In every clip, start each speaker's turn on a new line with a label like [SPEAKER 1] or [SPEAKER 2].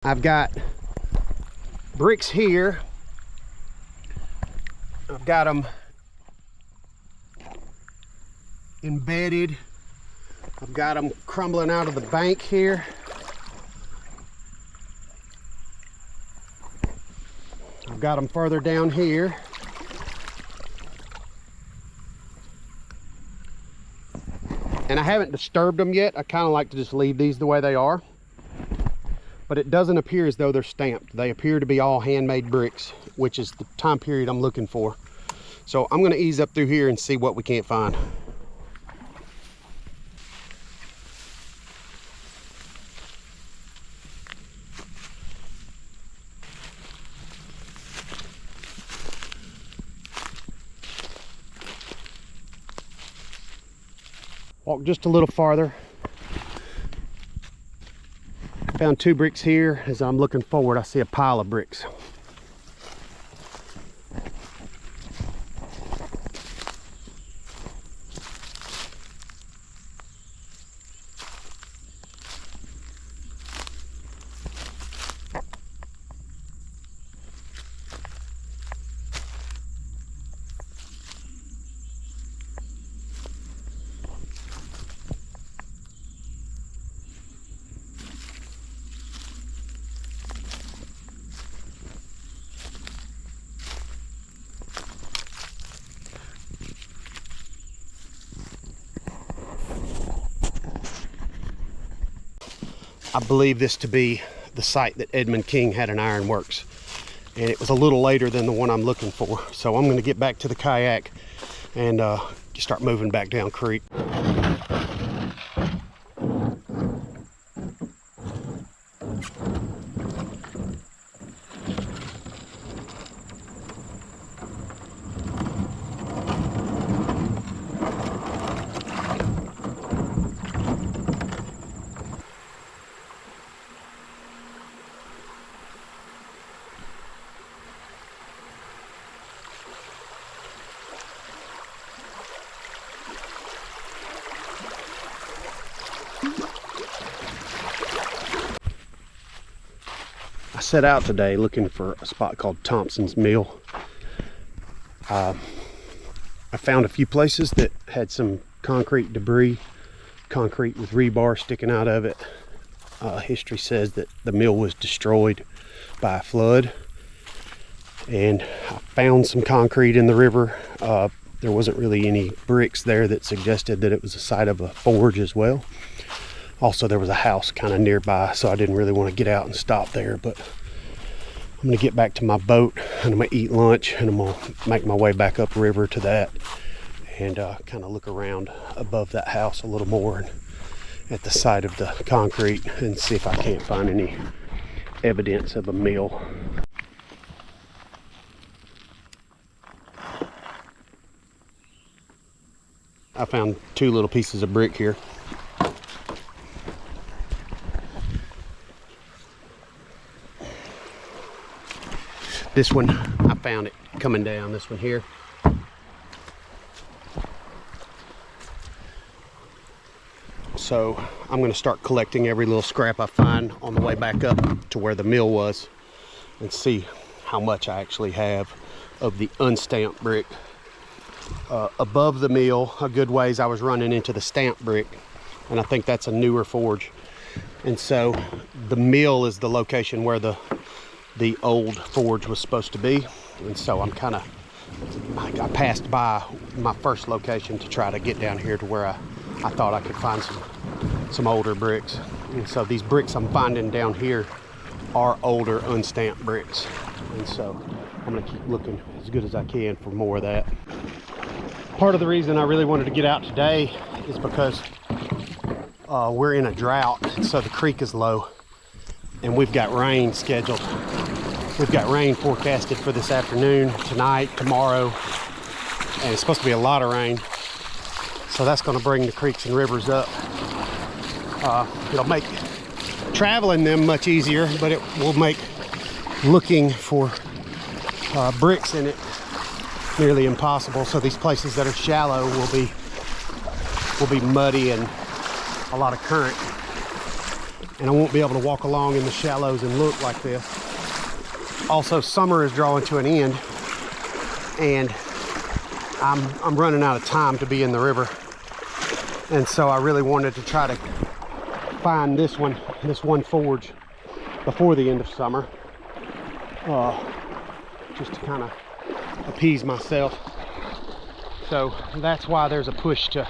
[SPEAKER 1] I've got bricks here. I've got them embedded. I've got them crumbling out of the bank here. I've got them further down here. And I haven't disturbed them yet. I kind of like to just leave these the way they are. But it doesn't appear as though they're stamped. They appear to be all handmade bricks, which is the time period I'm looking for. So I'm going to ease up through here and see what we can't find. Walk just a little farther. Found 2 bricks here. As I'm looking forward, I see a pile of bricks. I believe this to be the site that Edmund King had an ironworks, and it was a little later than the one I'm looking for. So I'm going to get back to the kayak and start moving back down creek. I set out today looking for a spot called Thompson's Mill. I found a few places that had some concrete debris, concrete with rebar sticking out of it. History says that the mill was destroyed by a flood, and I found some concrete in the river. There wasn't really any bricks there that suggested that it was a site of a forge as well. Also, there was a house kind of nearby, so I didn't really want to get out and stop there, but I'm going to get back to my boat and I'm going to eat lunch and I'm going to make my way back upriver to that and kind of look around above that house a little more and at the side of the concrete and see if I can't find any evidence of a mill. I found 2 little pieces of brick here. This one, I found it coming down, this one here. So I'm going to start collecting every little scrap I find on the way back up to where the mill was and see how much I actually have of the unstamped brick. Above the mill, a good ways, I was running into the stamped brick, and I think that's a newer forge. And so the mill is the location where the old forge was supposed to be, and so I'm kind of, I passed by my first location to try to get down here to where I thought I could find some older bricks. And so these bricks I'm finding down here are older unstamped bricks, and so I'm going to keep looking as good as I can for more of that. Part of the reason I really wanted to get out today is because we're in a drought, so the creek is low and we've got rain scheduled. We've got rain forecasted for this afternoon, tonight, tomorrow, and it's supposed to be a lot of rain. So that's going to bring the creeks and rivers up. It'll make traveling them much easier, but it will make looking for bricks in it nearly impossible. So these places that are shallow will be muddy and a lot of current. and I won't be able to walk along in the shallows and look like this. Also, summer is drawing to an end, and I'm running out of time to be in the river. And so I really wanted to try to find this one forge before the end of summer, just to kind of appease myself. So that's why there's a push to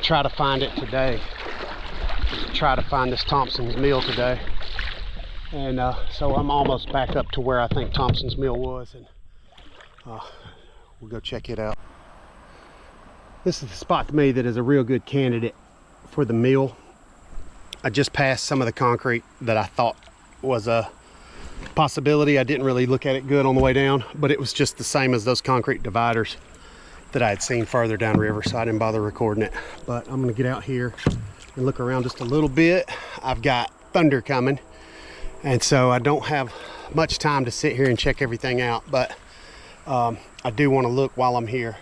[SPEAKER 1] try to find it today, to try to find this Thompson's mill today. And so I'm almost back up to where I think Thompson's mill was, and we'll go check it out. This is the spot to me that is a real good candidate for the mill. I just passed some of the concrete that I thought was a possibility. I didn't really look at it good on the way down, but it was just the same as those concrete dividers that I had seen farther downriver, so I didn't bother recording it. But I'm gonna get out here and look around just a little bit. I've got thunder coming, and so I don't have much time to sit here and check everything out, but I do want to look while I'm here.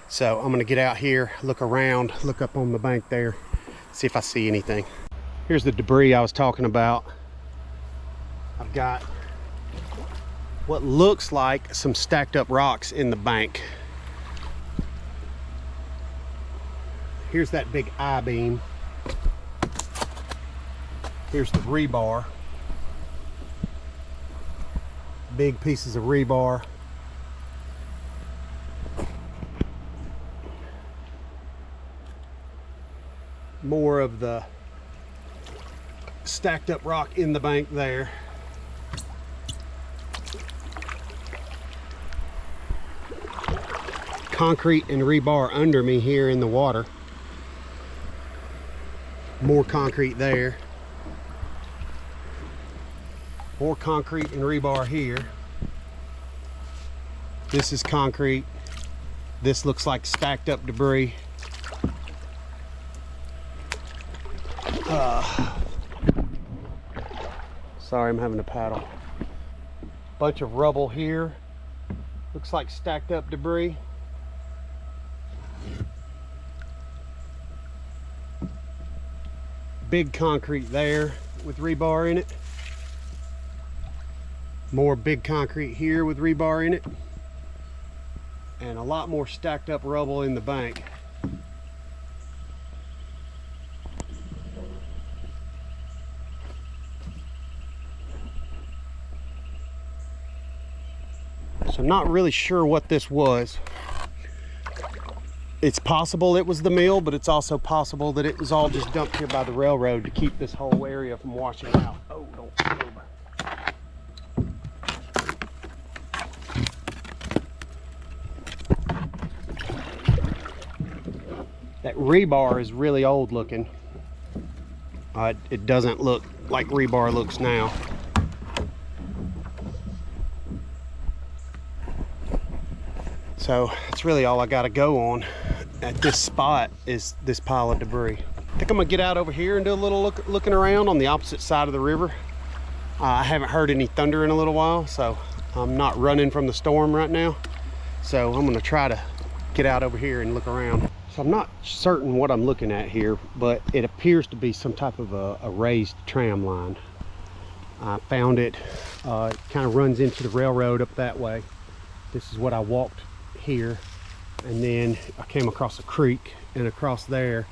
[SPEAKER 1] So I'm gonna get out here, look around, look up on the bank there, see if I see anything. Here's the debris I was talking about. I've got what looks like some stacked up rocks in the bank. Here's that big I-beam. Here's the rebar. Big pieces of rebar. More of the stacked up rock in the bank there. Concrete and rebar under me here in the water. More concrete there. More concrete and rebar here. This is concrete. This looks like stacked up debris. Sorry, I'm having to paddle. Bunch of rubble here. Looks like stacked up debris. Big concrete there with rebar in it. More big concrete here with rebar in it. And a lot more stacked up rubble in the bank. So I'm not really sure what this was. It's possible it was the mill, but it's also possible that it was all just dumped here by the railroad to keep this whole area from washing out. Oh, don't move. That rebar is really old looking. It doesn't look like rebar looks now. So that's really all I got to go on at this spot, is this pile of debris. I think I'm gonna get out over here and do a little looking around on the opposite side of the river. I haven't heard any thunder in a little while, so I'm not running from the storm right now. So I'm gonna try to get out over here and look around. So I'm not certain what I'm looking at here, but it appears to be some type of a raised tram line. I found it, it kind of runs into the railroad up that way. This is what I walked here, and then I came across a creek, and across there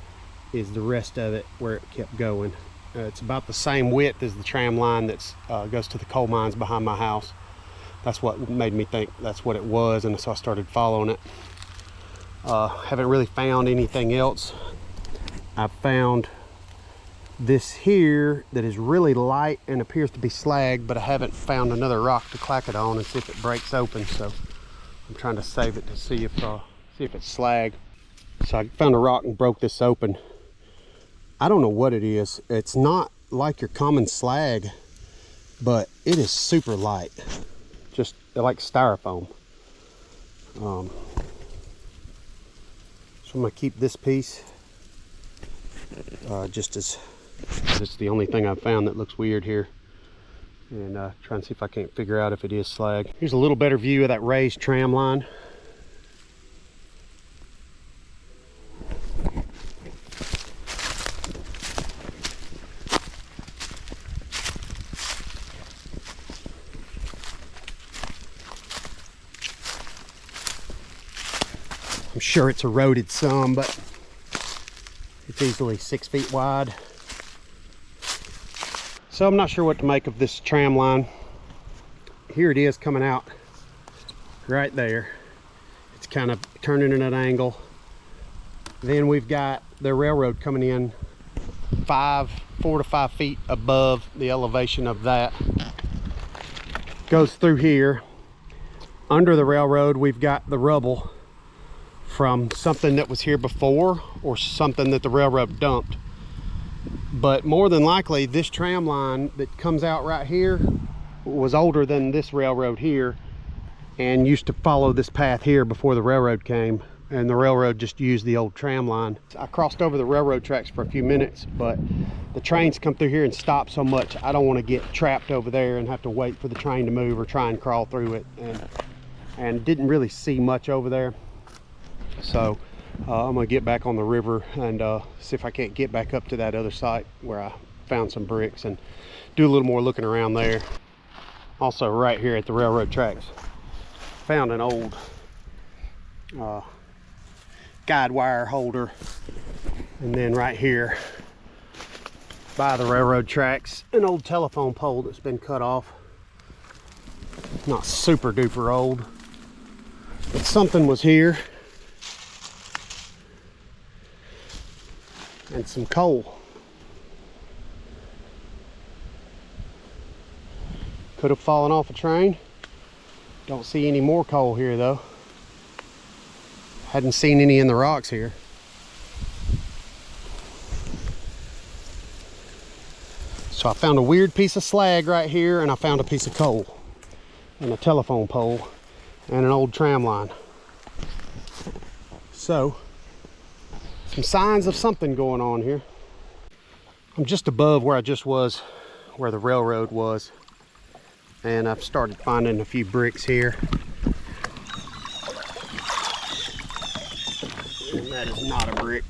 [SPEAKER 1] is the rest of it where it kept going. It's about the same width as the tram line that goes to the coal mines behind my house. That's what made me think that's what it was, and so I started following it. Haven't really found anything else. I found this here that is really light and appears to be slag, but I haven't found another rock to clack it on and see if it breaks open. So I'm trying to save it to see if it's slag. So I found a rock and broke this open. I don't know what it is. It's not like your common slag, but it is super light, just like styrofoam. So I'm gonna keep this piece, just as it's the only thing I've found that looks weird here, and try and see if I can't figure out if it is slag. Here's a little better view of that raised tram line. I'm sure it's eroded some, but it's easily 6 feet wide. So I'm not sure what to make of this tram line. Here it is coming out right there. It's kind of turning at an angle. Then we've got the railroad coming in 4 to 5 feet above the elevation of that. Goes through here. Under the railroad, we've got the rubble from something that was here before or something that the railroad dumped. But more than likely, this tram line that comes out right here was older than this railroad here and used to follow this path here before the railroad came, and the railroad just used the old tram line. I crossed over the railroad tracks for a few minutes, but the trains come through here and stop so much I don't want to get trapped over there and have to wait for the train to move or try and crawl through it, and didn't really see much over there. So I'm gonna get back on the river and see if I can't get back up to that other site where I found some bricks and do a little more looking around there. Also, right here at the railroad tracks, found an old guide wire holder, and then right here by the railroad tracks, an old telephone pole that's been cut off. Not super duper old, but something was here. And some coal. Could have fallen off a train. Don't see any more coal here though. Hadn't seen any in the rocks here. So I found a weird piece of slag right here, and I found a piece of coal and a telephone pole and an old tram line. So some signs of something going on here. I'm just above where I just was, where the railroad was, and I've started finding a few bricks here. And that is not a brick.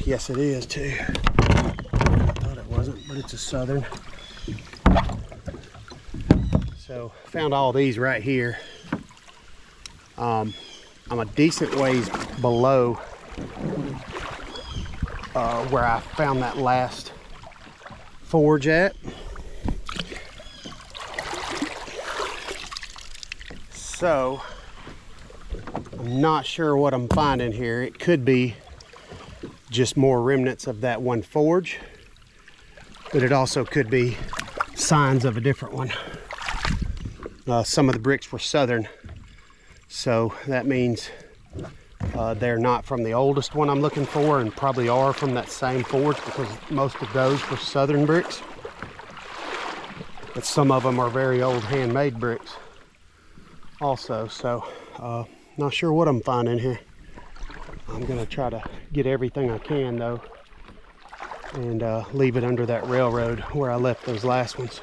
[SPEAKER 1] Yes, it is too. I thought it wasn't, but it's a Southern. So found all these right here. I'm a decent ways below where I found that last forge at. So I'm not sure what I'm finding here. It could be just more remnants of that one forge, but it also could be signs of a different one. Some of the bricks were Southern, so that means they're not from the oldest one I'm looking for, and probably are from that same forge, because most of those were Southern bricks. But some of them are very old handmade bricks also. So not sure what I'm finding here. I'm gonna try to get everything I can though, and leave it under that railroad where I left those last ones.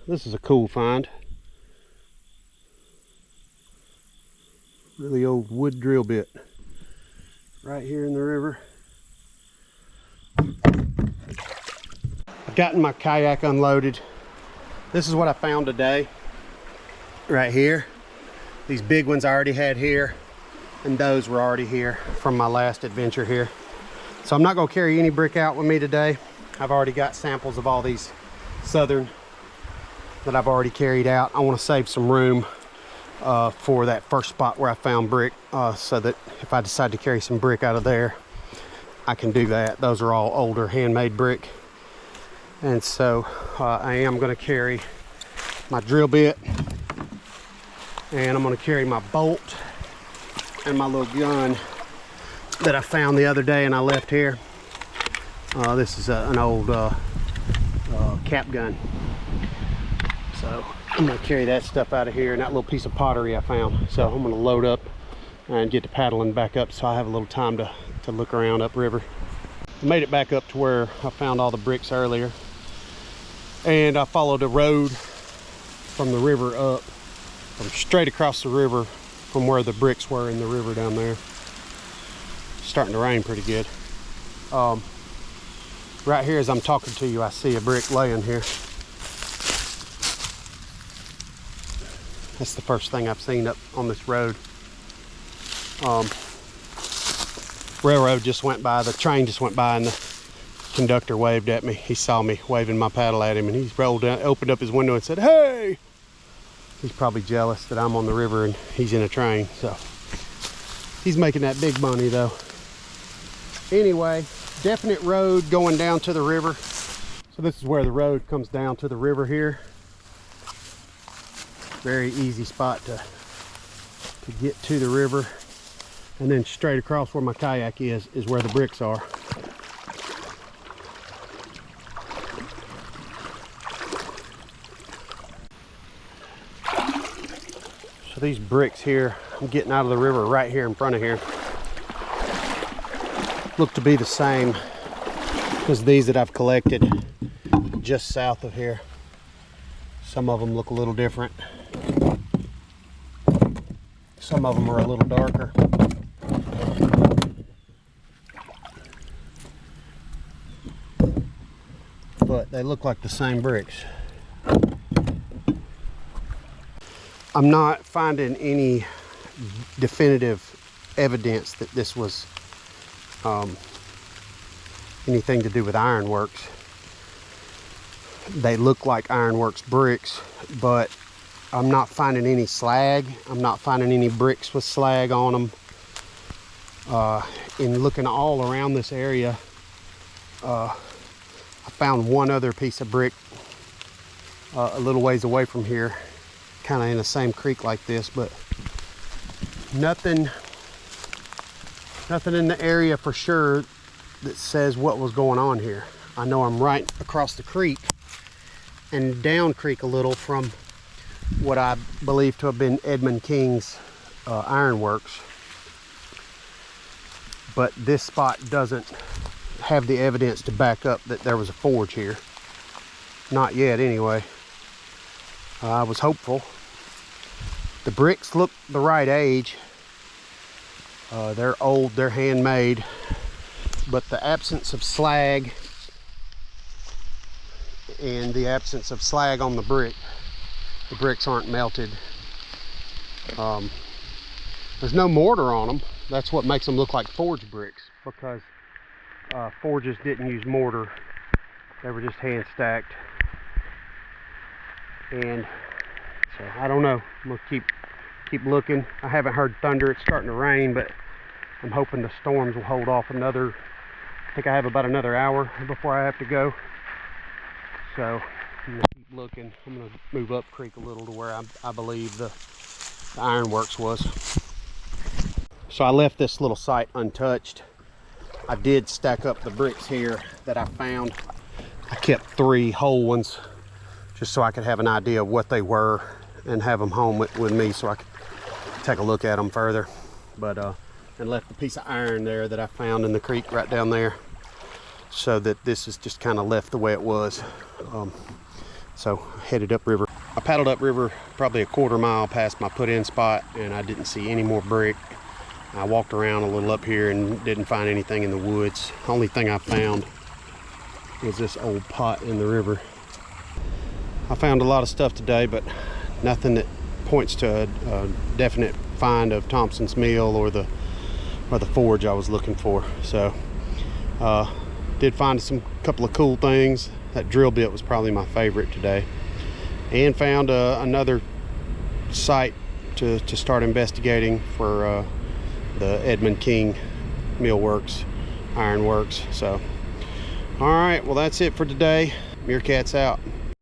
[SPEAKER 1] This is a cool find. Really old wood drill bit right here in the river. I've gotten my kayak unloaded. This is what I found today right here. These big ones I already had here, and those were already here from my last adventure here. So I'm not going to carry any brick out with me today. I've already got samples of all these Southern that I've already carried out. I want to save some room for that first spot where I found brick, so that if I decide to carry some brick out of there, I can do that. Those are all older handmade brick. And so I am going to carry my drill bit, and I'm going to carry my bolt and my little gun that I found the other day and I left here. This is an old cap gun. So I'm going to carry that stuff out of here, and that little piece of pottery I found. So I'm going to load up and get to paddling back up so I have a little time to look around upriver. I made it back up to where I found all the bricks earlier, and I followed a road from the river up, from straight across the river from where the bricks were in the river down there. It's starting to rain pretty good. Right here as I'm talking to you, I see a brick laying here. That's the first thing I've seen up on this road. Railroad just went by, the train just went by, and the conductor waved at me. He saw me waving my paddle at him, and he rolled down, opened up his window and said, "Hey!" He's probably jealous that I'm on the river and he's in a train, so he's making that big money though. Anyway, definite road going down to the river. So this is where the road comes down to the river here. Very easy spot to get to the river. And then straight across where my kayak is where the bricks are. So these bricks here, I'm getting out of the river right here in front of here, look to be the same as these that I've collected just south of here. Some of them look a little different. Some of them are a little darker. But they look like the same bricks. I'm not finding any definitive evidence that this was anything to do with ironworks. They look like ironworks bricks, but I'm not finding any slag. I'm not finding any bricks with slag on them. In looking all around this area, I found one other piece of brick a little ways away from here, kind of in the same creek like this, but nothing in the area for sure that says what was going on here. I know I'm right across the creek and down creek a little from what I believe to have been Edmund King's ironworks, but this spot doesn't have the evidence to back up that there was a forge here. Not yet anyway. I was hopeful. The bricks look the right age. They're old, they're handmade, but the absence of slag and the absence of slag on the bricks aren't melted. There's no mortar on them. That's what makes them look like forged bricks, because forges didn't use mortar. They were just hand stacked. And so I don't know. I'm gonna keep looking. I haven't heard thunder. It's starting to rain, but I'm hoping the storms will hold off another. I think I have about another hour before I have to go. So I'm gonna keep looking. I'm gonna move up creek a little to where I believe the ironworks was. So I left this little site untouched. I did stack up the bricks here that I found. I kept 3 whole ones just so I could have an idea of what they were and have them home with me so I could take a look at them further. But and left a piece of iron there that I found in the creek right down there, so that this is just kind of left the way it was. So headed upriver. I paddled upriver probably a 1/4 mile past my put-in spot, and I didn't see any more brick. I walked around a little up here and didn't find anything in the woods. Only thing I found was this old pot in the river. I found a lot of stuff today, but nothing that points to a definite find of Thompson's mill or the forge I was looking for. So did find some couple of cool things. That drill bit was probably my favorite today, and found another site to start investigating for the Edmund King Millworks, Ironworks. So all right, well, that's it for today. Meerkats out.